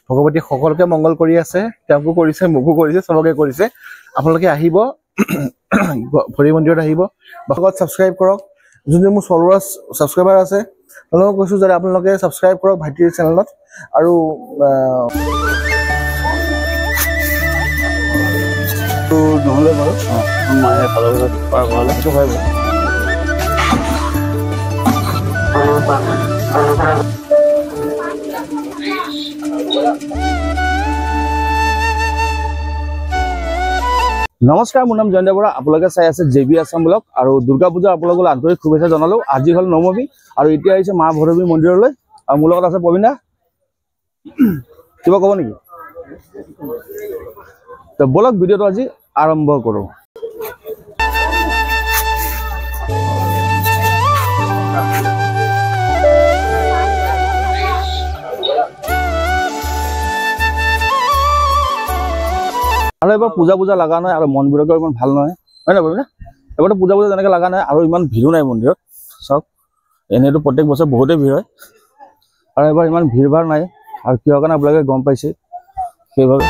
ভগৱতী সকলোকে মংগল কৰি আছে তেওঁকো কৰিছে মোকো কৰিছে সবকে কৰিছে আপোনালোকে আহিব ভৰি মন্দিৰত আহিব ভগৱত সাবস্ক্ৰাইব কৰক যোন মোৰ ফলোৱাৰ্স সাবস্ক্ৰাইবাৰ আছে তেওঁলোকক কৈছো যে আপোনালোকে সাবস্ক্ৰাইব কৰক ভাইটিৰ চেনেলত আৰু তো নহলে বাৰু মায়ে ভালকৈ পাৰ কৰালে সেইটো হয় বাৰু নমস্কাৰ মোৰ নাম জয়ন্ত বৰা আপোনালোকে চাই আছে জেবি আছাম ব্লগ আৰু দুৰ্গা পূজা আপোনালোকক আন্তৰিক শুভেচ্ছা জনালো আজি হল নৱমী আৰু এতিয়া আহিছে মা ভৈৰৱী মন্দিৰলৈ আৰু মোৰ লগত আছে প্ৰবীণা কিবা ক'ব নেকি তো বলক ভিডিঅ'টো আজি আৰম্ভ কৰোঁ আৰু এবাৰ পূজা লগা নাই আৰু মনবিলাকৰ ইমান ভাল নহয় হয় না ববিনা এবাৰতো পূজা যেনেকৈ লগা নাই আৰু ইমান ভিৰো নাই মন্দিৰত চাওক এনেইতো প্ৰত্যেক বছৰ বহুতেই ভিৰ হয় আৰু এবাৰ ইমান ভিৰ ভাৰ নাই আৰু কিহৰ কাৰণে আপোনালোকে গম পাইছে সেইবাবে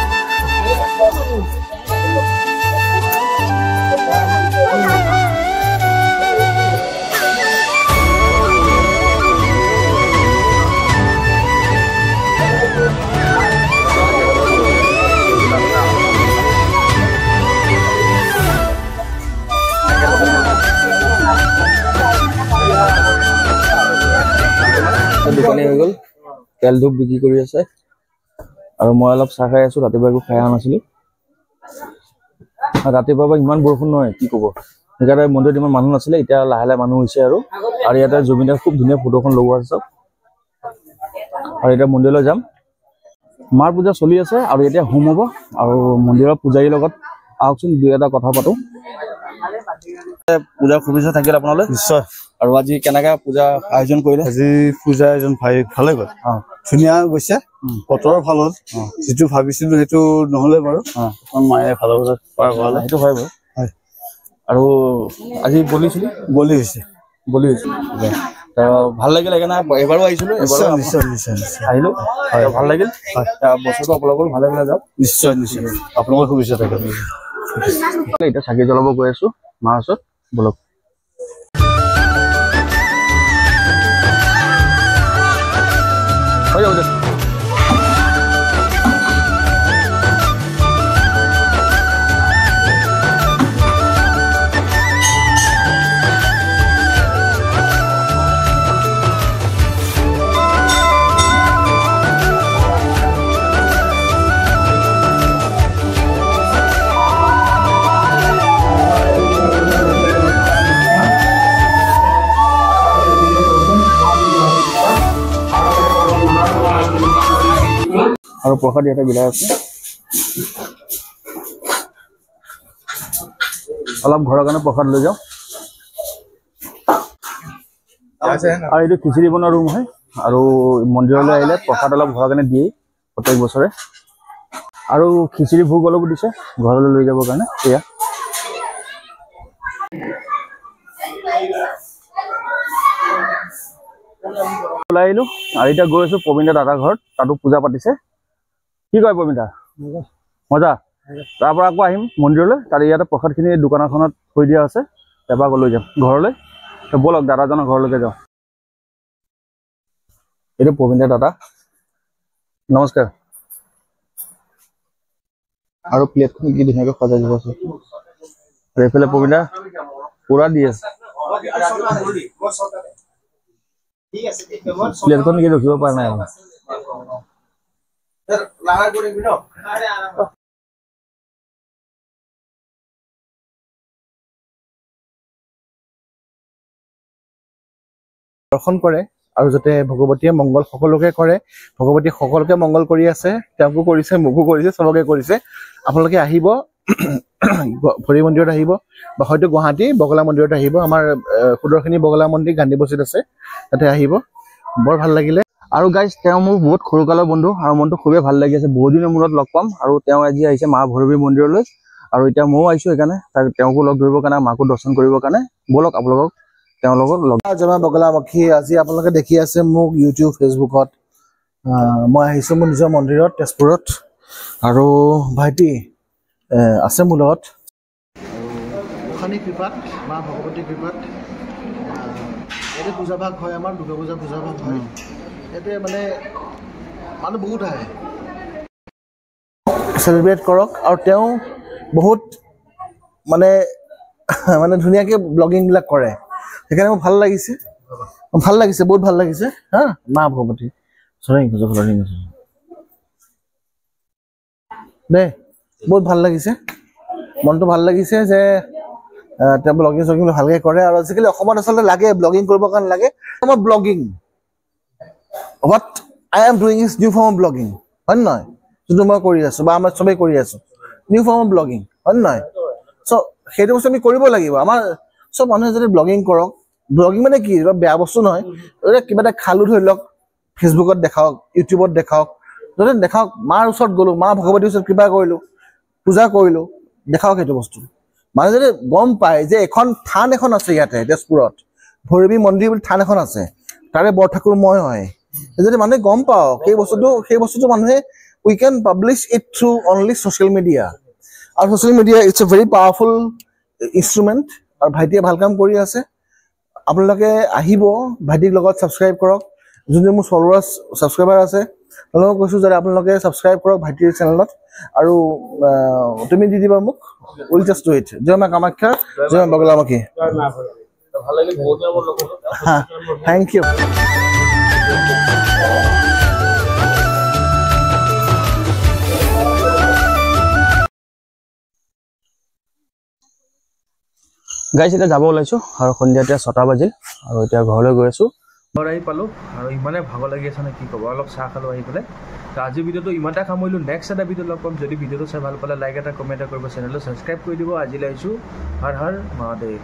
দোকানী হৈ গ'ল তেল ধূপ বিক্ৰী কৰি আছে আৰু মই অলপ চাহ খাই আছো ৰাতিপুৱা একো খাই অহা নাছিলো ৰাতিপুৱা পৰা ইমান বৰষুণ নহয় কি ক'ব সেইকাৰণে মন্দিৰত ইমান মানুহ নাছিলে এতিয়া লাহে লাহে মানুহ হৈছে আৰু ইয়াতে জুবিনে খুব ধুনীয়া ফটোখন লগোৱা আছে চব আৰু এতিয়া মন্দিৰলৈ যাম মাৰ পূজা চলি আছে আৰু এতিয়া হোম হ'ব আৰু মন্দিৰৰ পূজাৰীৰ লগত আহকচোন দুই এটা কথা পাতো পূজাৰ শুভেচ্ছা থাকিল আপোনালৈ নিশ্চয় আৰু আজি কেনেকা পূজা আয়োজন কৰিলে আজি পূজা এজন ভালে গ'ল ধুনীয়া গৈছে বতৰ ভাল হ'ল যিটো ভাবিছিলো সেইটো নহলে বাৰু মায়ে ভালকৈ পাৰ কৰালে সেইটো হয় বাৰু আৰু আজি বলি হৈছে ভাল লাগিল সেইকাৰণে এবাৰো আহিছিলো নিশ্চয় আহিলো ভাল লাগিল বছৰটো আপোনালোকৰ ভালে ভালে যাওক নিশ্চয় আপোনালোকৰ শুভেচ্ছা থাকিল এতিয়া চাকি জ্বলাব গৈ আছো মাৰ ওচৰত বলক হৈ যাব দে আৰু প্ৰসাদ ইয়াতে বিলাই আছে অলপ ঘৰৰ কাৰণে প্ৰসাদ লৈ যাওঁ আৰু এইটো খিচিৰি বনোৱা ৰুম হয় আৰু মন্দিৰলৈ আহিলে প্ৰসাদ অলপ ঘৰৰ কাৰণে দিয়ে প্ৰত্যেক বছৰে আৰু খিচিৰি ভোগ অলপ দিছে ঘৰলৈ লৈ যাবৰ কাৰণে এয়া ওলাই আহিলো আৰু এতিয়া গৈ আছো প্ৰবীণদা দাদাৰ ঘৰত তাতো পূজা পাতিছে কি কয় প্ৰবীণদা মজা তাৰ পৰা আকৌ আহিম মন্দিৰলৈ তাত ইয়াতে প্ৰসাদখিনি দোকানখনত থৈ দিয়া আছে তাৰপৰা আকৌ লৈ যাম ঘৰলৈ বলক দাদাজনৰ ঘৰলৈকে যাওঁ এইটো প্ৰবীণদা দাদা নমস্কাৰ আৰু প্লেটখন কি ধুনীয়াকৈ সজাই দিব আছে আৰু এইফালে প্ৰবীণদা পুৰা দি আছে প্লেটখন কি ৰখিব পৰা নাই দৰ্শন কৰে আৰু যাতে ভগৱতীয়ে মংগল সকলোকে কৰে ভগৱতী সকলোকে মংগল কৰি আছে তেওঁকো কৰিছে মোকো কৰিছে সবকে কৰিছে আপোনালোকে আহিব ভৰি মন্দিৰত আহিব বা হয়তো গুৱাহাটী বগলা মন্দিৰত আহিব আমাৰ সুদৰ্শনী বগলা মন্দিৰ গান্ধী বস্তিত আছে তাতে আহিব বৰ ভাল লাগিলে আৰু গাইজ তেওঁ মোৰ বহুত সৰুকালৰ বন্ধু আৰু মনটো খুবেই ভাল লাগি আছে বহুত দিনৰ মূৰত লগ পাম আৰু তেওঁ আজি আহিছে মা ভৈৰৱী মন্দিৰলৈ আৰু এতিয়া ময়ো আহিছো সেইকাৰণে তেওঁকো লগ ধৰিবৰ কাৰণে মাকো দৰ্শন কৰিবৰ কাৰণে বলক আপোনালোকক তেওঁ লগত লগ জমা বগলামুখী আজি আপোনালোকে দেখি আছে মোক ইউটিউব ফেচবুকত মই আহিছোঁ মোৰ নিজৰ মন্দিৰত তেজপুৰত আৰু ভাইটি আছে মোৰ লগত গোসাঁনী কৃপাত মা ভগৱতীৰ কৃপাত ইয়াতে পূজাভাগ হয় আমাৰ দুৰ্গা পূজা পূজাভাগ হয় ইয়াতে মানে মানুহ বহুত আহে চেলিব্ৰেট কৰক আৰু তেওঁ বহুত মানে ধুনীয়াকৈ ব্লগিংবিলাক কৰে সেইকাৰণে মোৰ ভাল লাগিছে বহুত ভাল লাগিছে হা মা ভগৱতী দে বহুত ভাল লাগিছে মনটো ভাল লাগিছে যে তেওঁ ব্লগিং চগিং ভালকৈ কৰে আৰু আজিকালি অসমত আচলতে লাগে ব্লগিং কৰিবৰ কাৰণে লাগে blogging what I am doing is new form of blogging হয় নে নহয় যোনটো মই কৰি আছোঁ বা আমাৰ চবেই কৰি আছোঁ নিউ ফৰ্ম অফ ব্লগিং হয় নে নহয় চ' সেইটো বস্তু আমি কৰিব লাগিব আমাৰ চব মানুহে যদি ব্লগিং কৰক ব্লগিং মানে কি বেয়া বস্তু নহয় কিবা এটা খালোঁ ধৰি লওক ফেচবুকত দেখাওক ইউটিউবত দেখাওক যদি দেখাওক মাৰ ওচৰত গ'লোঁ মা ভগৱতীৰ ওচৰত কৃপা কৰিলোঁ পূজা কৰিলোঁ দেখাওক সেইটো বস্তু মানুহে যদি গম পায় যে এখন থান এখন আছে ইয়াতে তেজপুৰত ভৈৰৱী মন্দিৰ বুলি থান এখন আছে তাৰে বৰঠাকুৰ মই হয় যদি মানুহে গম পাওক সেই বস্তুটো মানুহে we can publish it through only social media আৰু social media it's a very powerful instrument আৰু ভাইটিয়ে ভাল কাম কৰি আছে আপোনালোকে আহিব ভাইটিৰ লগত ছাবস্ক্ৰাইব কৰক যোনজন মোৰ ফলোৱাৰ্ছ ছাবস্ক্ৰাইবাৰ আছে তেওঁলোকক কৈছোঁ যে আপোনালোকে ছাবস্ক্ৰাইব কৰক ভাইটিৰ চেনেলত আৰু তুমি দি দিবা মোক উইল জাষ্ট ডু ইট জয় মা কামাখ্যা জয় মা বগলামাখি থেংক ইউ গাইছ এতিয়া যাব ওলাইছোঁ আৰু সন্ধিয়া এতিয়া 6টা বাজিল আৰু এতিয়া ঘৰলৈ গৈ আছোঁ ঘৰ আহি পালোঁ আৰু ইমানেই ভাগৰ লাগি আছে নে কি ক'ব অলপ চাহ খালোঁ আহি পেলাই তো আজিৰ ভিডিঅ'টো ইমানটা সামৰিলোঁ নেক্সট এটা ভিডিঅ' লগ পাম যদি ভিডিঅ'টো চাই ভাল পালে লাইক এটা কমেণ্ট এটা কৰিব চেনেলটো ছাবস্ক্ৰাইব কৰি দিব আজিলৈ আহিছোঁ হৰ হৰ মহাদেৱ